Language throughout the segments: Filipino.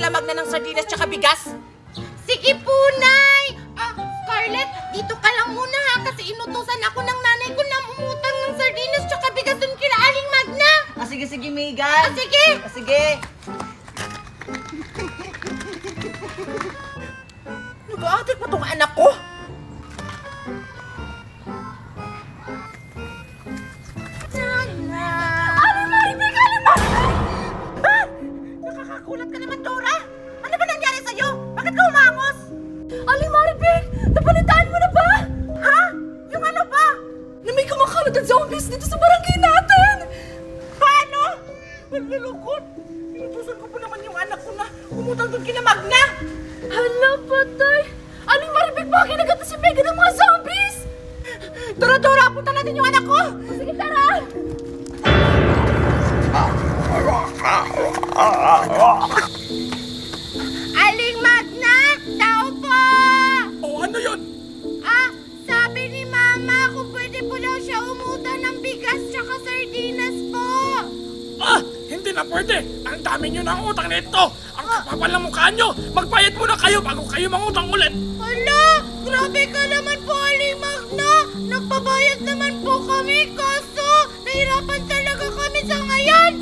kilamag na ng sardinas tsaka bigas? Sige po, Nay! Scarlett, dito ka lang muna ha kasi inutusan ako ng nanay ko na umutang ng sardinas tsaka bigas dun kila Aling Magna. Sige, sige, Megan. Sige! Sige. Nag-aatik pa tong anak ko? Aling Maribig! Aling Maribig! Nakakakulat ka naman, Dora! Ano ba nangyari sa'yo? Bakit ka umangos? Aling Maribig! Napalitaan mo na ba? Ha? Yung ano ba? Na may kumakalat na zombies dito sa barangay natin! Paano? Nalulungkot. Inutusan ko po naman yung anak ko na umutang doon kina Magna. Hala, patay! Aling Maribig, bakit nagata si Megan ng mga zombies? Dora, Dora, punta natin yung anak ko. Sige, tara! Aling Magna! Tao po! Oh, ano yun? Sabi ni Mama kung pwede po daw siya umutang ng bigas tsaka sardinas po. Hindi na pwede. Ang dami nyo ng utang nito. Ang kapapal ng mukha nyo. Magbayad muna kayo bago kayo mangutang ulit. Hala! Grabe ka naman po, Aling Magna! Nagpabayad naman po kami, kaso nahirapan talaga kami sa ngayon!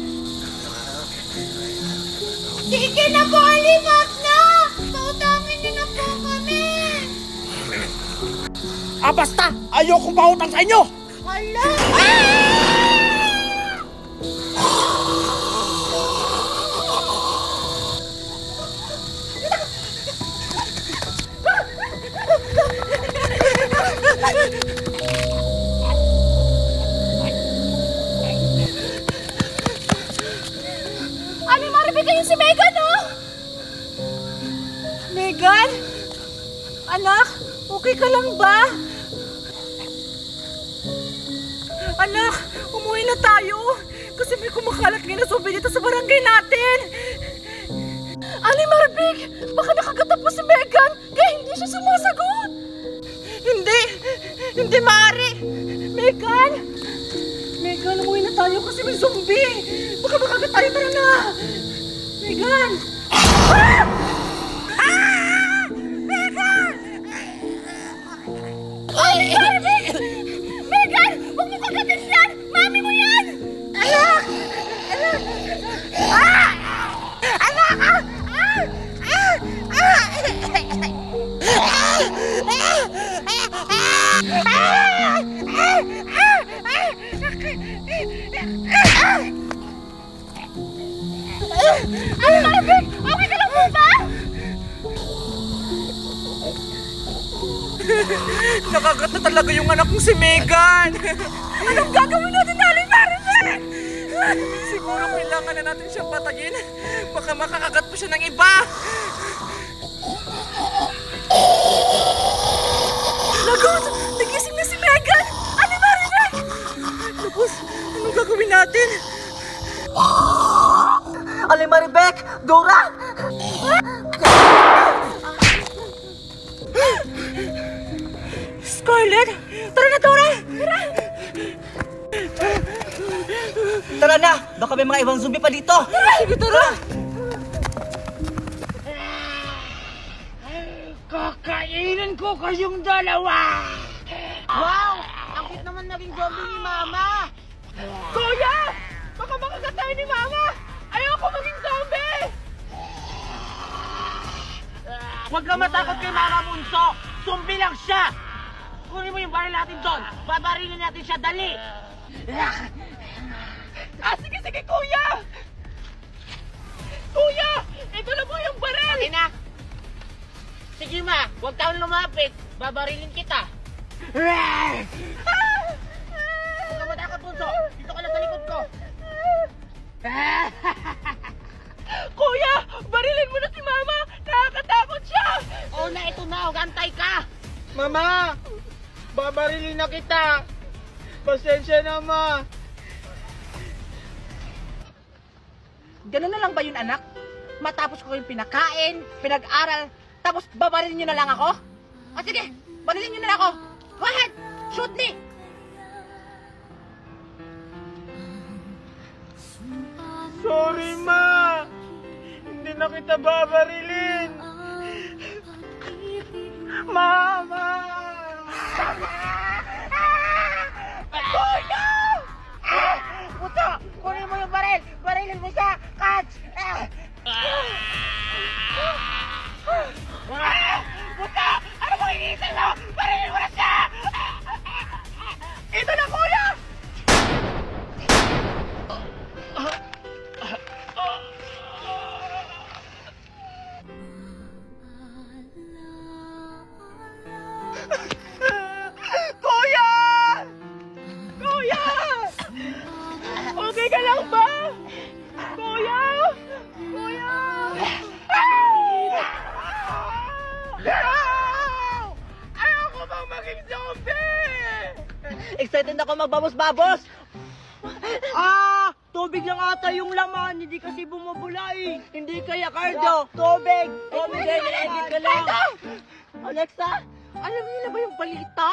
Sige na po, Aling Magna! Pautangin niyo na po kami! Basta! Ayokong pautang sa inyo! Hala! Aling Maribig, kayo si Megan, oh! Megan? Anak, okay ka lang ba? Anak, umuwi na tayo. Kasi may kumakalat ngayon na zombie dito sa barangay natin. Aling Maribig, baka nakagatap po si Megan, kaya hindi siya sumasagot. Hindi maaari. Megan! Megan, umuwi na tayo kasi may zombie. Baka makagat tayo, tara na. Megan! Aling Maribig! Megan, huwag mo kagatin yan! Mami mo yan! Anak! Anak! Anak! Aling Maribig! Okay ka lang po ba? Nakagat na talaga yung anak kong si Megan. Anong gagawin natin, Aling Maribig? Siguro kailangan na natin siyang patayin. Baka makakagat pa siya ng iba. Lagot! Nagising na si Megan! Aling Maribig! Tapos, anong gagawin natin? Aling Maribek! Dora! Scarlett! Tara na, Dora! Tara na! Baka may mga ibang zombie pa dito! Sige, tara! Kakainin ko kayong dalawa! Wow! Ang cute naman naging zombie ni Mama! Kuya! Baka makagat tayo ni Mama! Ayoko maging zombie! Huwag ka matakot kay Mama Bunso! Zombie lang siya! Kunin mo yung baril natin doon! Babarilin natin siya, dali! Sige, sige, Kuya! Kuya! Ito na po yung baril! Okay na! Sige ma, huwag kang lumapit! Babarilin kita! Huwag ka matakot, Bunso! Dito ka lang sa likod ko! Kuya! Barilin mo na si Mama! Nakakatakot siya! Oh na, ito na! Gantay ka! Mama! Babarilin na kita! Pasensya na, Ma! Ganun na lang ba yun, anak? Matapos ko yung pinakain, pinag-aral, tapos babarilin nyo na lang ako? O sige, barilin nyo na lang ako! Go ahead! Shoot me! Sorry, Ma! Hindi na kita kita babarilin! Mama! Kuya! Puto! Kunin mo yung baril! Barilin mo siya! Catch! Puto! Ano mo iniisip mo? Barilin mo na siya! Ito na, kuya! Kuya! Kuya! Okay ka lang ba? Kuya! Kuya! Ayoko bang maging zombie! Excited ako magbabos-babos! Tubig lang ata yung laman, hindi kasi bumubula eh. Hindi kaya, Cardo. Tubig! Tubig, edit ka lang. Alexa, Alam niyo na ba yung balita?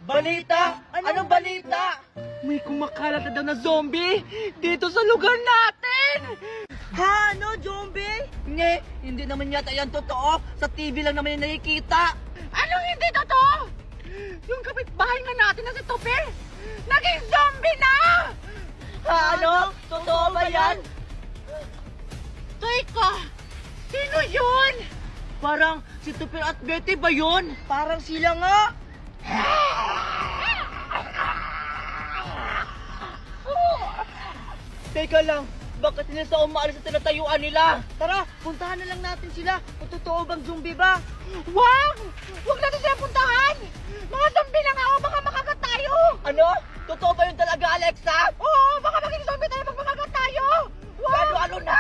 balita! Anong balita? May kumakalat na daw na zombie dito sa lugar natin! Ha? Ano, zombie? Nge, hindi naman yata yan totoo. Sa TV lang naman yung nakikita. Anong hindi totoo? Yung kapitbahay nga natin na si Tope, naging zombie na! Ha, ano? Totoo ba yan? Teka, sino yun? Parang si Tupir at Betty ba yun? Parang sila nga. Teka lang, bakit nila sa umaalis sa tinatayuan nila? Tara, puntahan na lang natin sila. Kung totoo bang zombie ba? Wag! Huwag natin sila puntahan! Mga zombie lang ako, baka makagat tayo! Ano? Totoo ba yun talaga, Alexa? Oo, baka maging zombie tayo pag makagat tayo! Wag! Ano na?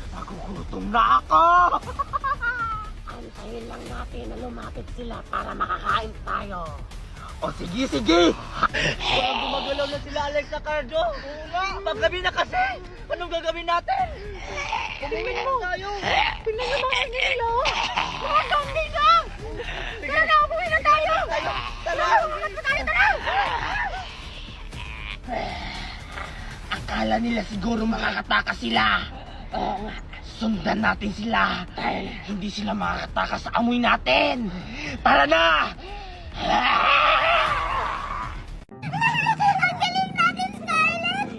Nagugutom na ako! Antayin lang natin na lumapit sila para makakain tayo. O sige, sige! Parang gumagalaw na sila, Alexa, Cardo. Oo nga. Paggabi na kasi. Anong gagawin natin? Umuwi na tayo. Tingnan niyo mga nila! Mga zombie lang! Tara na, umuwi na tayo! Tara! Umagat na tayo, tara! Akala nila siguro makakatakas sila. Oo nga. Sundan natin sila dahil hindi sila makakatakas sa amoy natin. Tara na! Ang galing natin, Scarlett!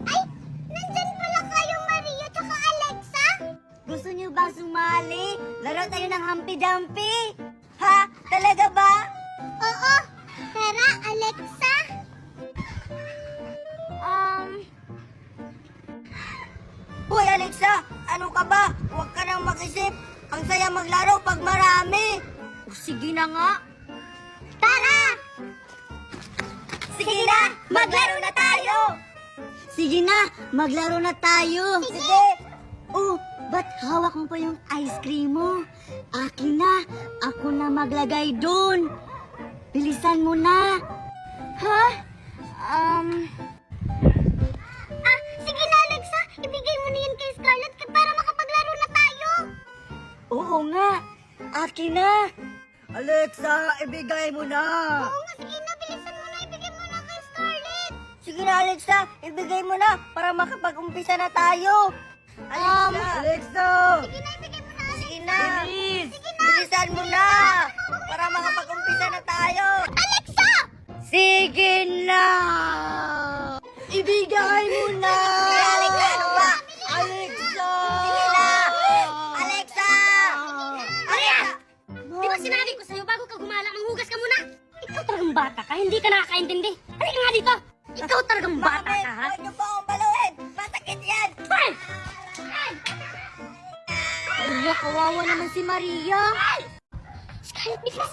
Ay, nandyan pala kayo, Maria tsaka Alexa! Gusto niyo ba sumali? Laro tayo ng hampi-dampi! Ha? Talaga ba? Oo! Tara, Alexa! Hoy, Alexa! Ano ka ba? Huwag ka nang mag-isip! Ang saya maglaro pag marami! Sige na nga! Tara! Sige na! Maglaro na tayo! Sige na! Maglaro na tayo! Sige! Oh, ba't hawak mo pa yung ice cream mo? Akin na! Ako na maglagay dun! Bilisan mo na! Ha? Sige na, Alexa! Ibigay mo na yan kay Scarlett para makapaglaro na tayo! Oo nga! Akin na! Alexa, ibigay mo na. Oo nga, sige na, bilisan mo na, ibigay mo na kay Scarlett! Sige na, Alexa, ibigay mo na para makapag-umpisa na tayo. Alexa! Sige na, ibigay mo na, Sige na! Bilis! Bilisan mo na! Para makapag-umpisa na tayo! Alexa! Sige na! Ibigay mo na! Alexa, ano ba? Alexa! Sige na! Alexa! Maria! Di ba sinabi ko sa'yo bago ka gumala, manghugas ka muna? Ikaw talagang bata ka, hindi ka nakakaintindi. Halika nga dito! Ikaw talagang bata ka, ha? Huwag niyo po akong baluhin! Masakit yan! Hoy! Maria, kawawa naman si Maria. Scarlett, bilis!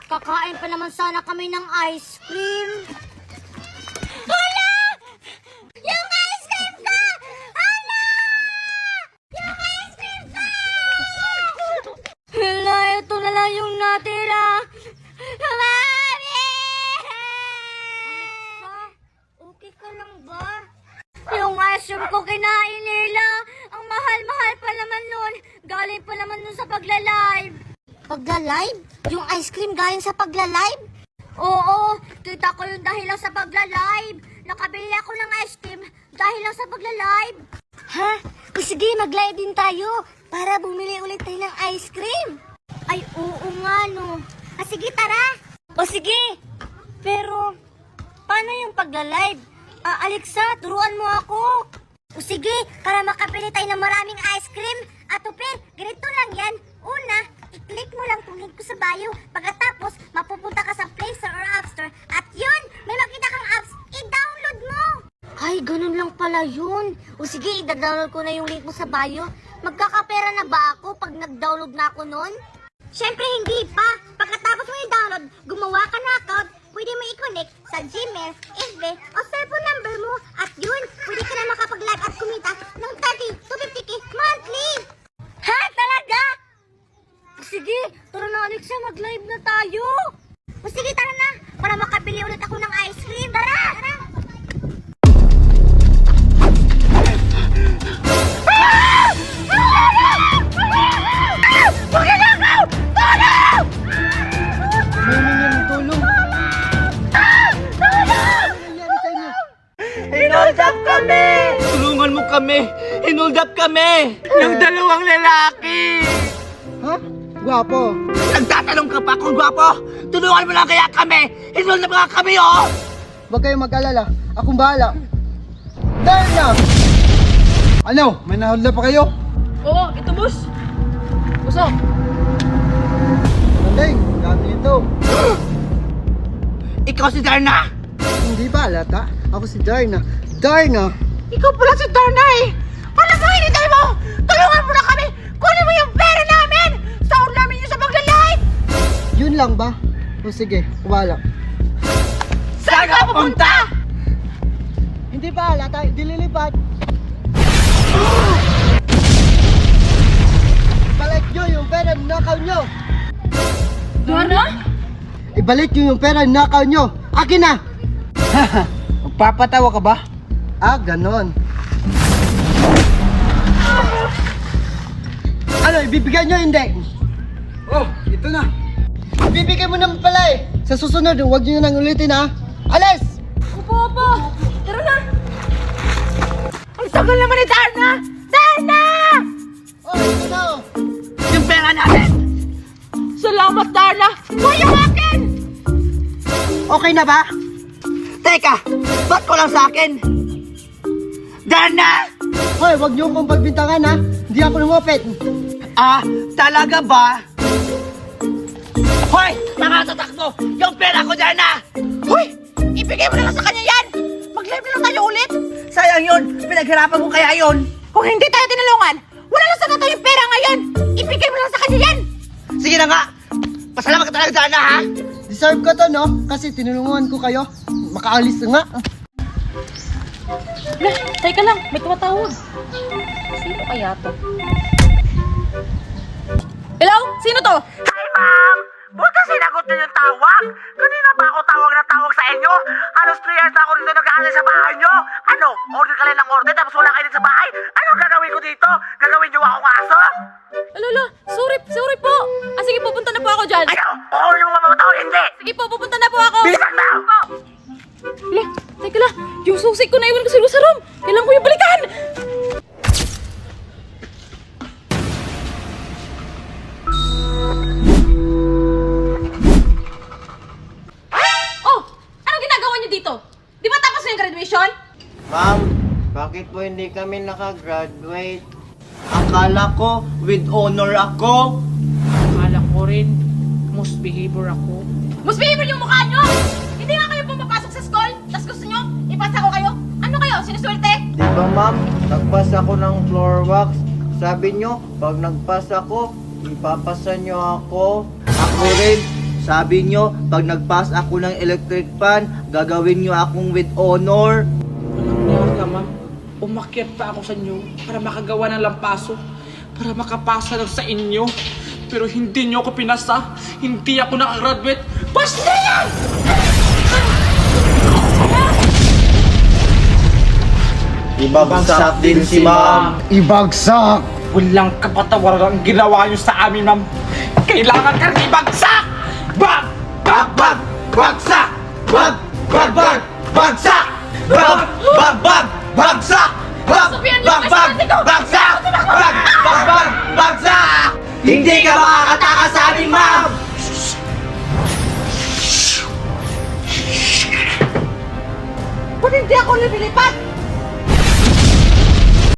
Kakain pa naman sana kami ng ice cream. Hala! Yung ice cream ko! Hala! Yung ice cream ko! Hala, ito na lang yung natira. Mami! Alexa, okay ka lang ba? Yung ice cream ko kinain nila. Ang mahal-mahal pa naman nun. Galing pa naman nun sa pagla-live. Pagla-live? Yung ice cream galing sa pagla-live? Oo, kita ko yung dahilan sa pagla-live. nakabili ako ng ice cream dahil lang sa pagla-live. Ha? O sige, mag-live din tayo para bumili ulit tayo ng ice cream. Ay, oo nga, no. Sige, tara. O sige. Pero, paano yung pagla-live? Alexa, turuan mo ako. O sige, para makabili tayo ng maraming ice cream. Atupin, ganito lang yan. Una, i-click mo lang itong link ko sa bio. Pagkatapos, mapupunta ka sa Play Store or App Store. At yun, may makita kang apps, i-download mo. Ay, ganun lang pala yun. O sige, i-download ko na yung link mo sa bio. Magkakapera na ba ako pag nag-download na ako nun? Siyempre hindi pa. Pagkatapos mo i-download, gumawa ka na account, pwede mo i-connect sa Gmail, FB, o cellphone number mo. At yun, pwede ka na makapag-live at kumita ng 30 to 50k monthly. Ha? Talaga? Sige, tara na Alexa, mag-live na tayo. O sige, tara na, para makabili ulit ako ng ice cream. Tara! Tara! Hinold up kami! Tulungan mo kami! Hinold up kami! Yung dalawang lalaki! Ha? Gwapo. Nagtatanong ka pa kung gwapo? Tulungan mo lang kaya kami! Hinold up nga kami, oh! Huwag kayong mag-alala. Akong bahala. Dahil na! Ano? May nahod na pa kayo? Oo, ito boss. Busok. Galing, dami ito. Ikaw si Darna! Hindi ba halata? Ako si Darna. Darna! Ikaw pala si Darna eh! Paano ba hinintay mo? Tulungan mo na kami! Kunin mo yung pera namin! Sahod namin yun sa pagla-live! Yun lang ba? O sige, wala. Saan ka pupunta? Hindi ba halata? Dililipad. Balik nyo yung pera na nakaw nyo! Darna? Ibalik nyo yung pera na nakaw nyo! Akin na! Magpapatawa ka ba? Ganon. Ano, ibibigay nyo hindi? Oh, ito na. Ibibigay mo naman pala eh. Sa susunod, huwag nyo nang ulitin ha. Alis! Opo. Tara na. Ang tagal naman ni Darna! Darna! Oh, ito na oh. Yung pera natin! Salamat, Darna! Kuya yung akin! Okay na ba? Teka! Ba't ko lang sa akin? Darna! Hoy, huwag nyo akong pagbintangan ha. Hindi ako lumapit. Talaga ba? Hoy! Mga tatakbo! Yung pera ko, Darna! Hoy! Ibigay mo na lang sa kanya yan! Mag-live na lang tayo ulit! Sayang yun! Pinaghirapan mo kaya yun! Kung hindi tayo tinulungan, wala na sana tayong pera ngayon! Ibigay mo lang sa kanya yan! Sige na nga! Pasalamat ka talaga, Darna, ha? Deserve ko to no? Kasi tinulungan ko kayo. Makaalis na nga. Teka lang, may tumatawag. Sino kaya to? Hello? Sino to? Hi, ma'am! Buta sinagot niyo yung tawag! Kanina pa ako tawag na tawag sa inyo! Halos 3 years na ako dito nag-aalala sa bahay niyo! Ano? Order ka lang ng order tapos wala kayo din sa bahay? Anong gagawin ko dito? Gagawin niyo akong aso? Alala, sorry po. Sige, pupunta na po ako dyan. Ano? Oo yung mga tao, hindi! Sige po, pupunta na po ako. Bilisan mo! Hala, teka lang. Yung susi ko na iwan ko sa room. Kailangan ko yung balikan. Oh, anong ginagawa niyo dito? Di ba tapos na yung graduation? Ma'am, bakit po hindi kami nakagraduate? Akala ko with honor ako. Akala ko rin, most behavior ako. Mas behavior yung mukha niyo! Hindi nga kayo pumapasok sa school, tapos gusto niyo, ipasa ko kayo? Ano kayo, sinuswerte? Di ba ma'am, nagpas ako ng floor wax. Sabi nyo, pag nagpas ako, ipapasa nyo ako. Ako rin, sabi nyo, pag nagpas ako ng electric fan, gagawin nyo akong with honor. Walang ka, ma'am. Umakyat pa ako sa inyo para makagawa ng lampaso, para makapasa lang sa inyo. Pero hindi nyo ako pinasa, hindi ako nakagraduate. Basta yan! Ibagsak din si ma'am. Ibagsak! Walang kapatawaran ang ginawa nyo sa amin, ma'am. Kailangan ka rin ibagsak! Bag! Bag! Bag! Bagsak! Bag! Bag! Bag! Bagsak! Bag! Bagsak! Sabihan niyo, Bagsak! kasi ko! Bagsak! Bagsak! Hindi ka makakatakas sa amin, ma'am! Ba't hindi ako lumilipad?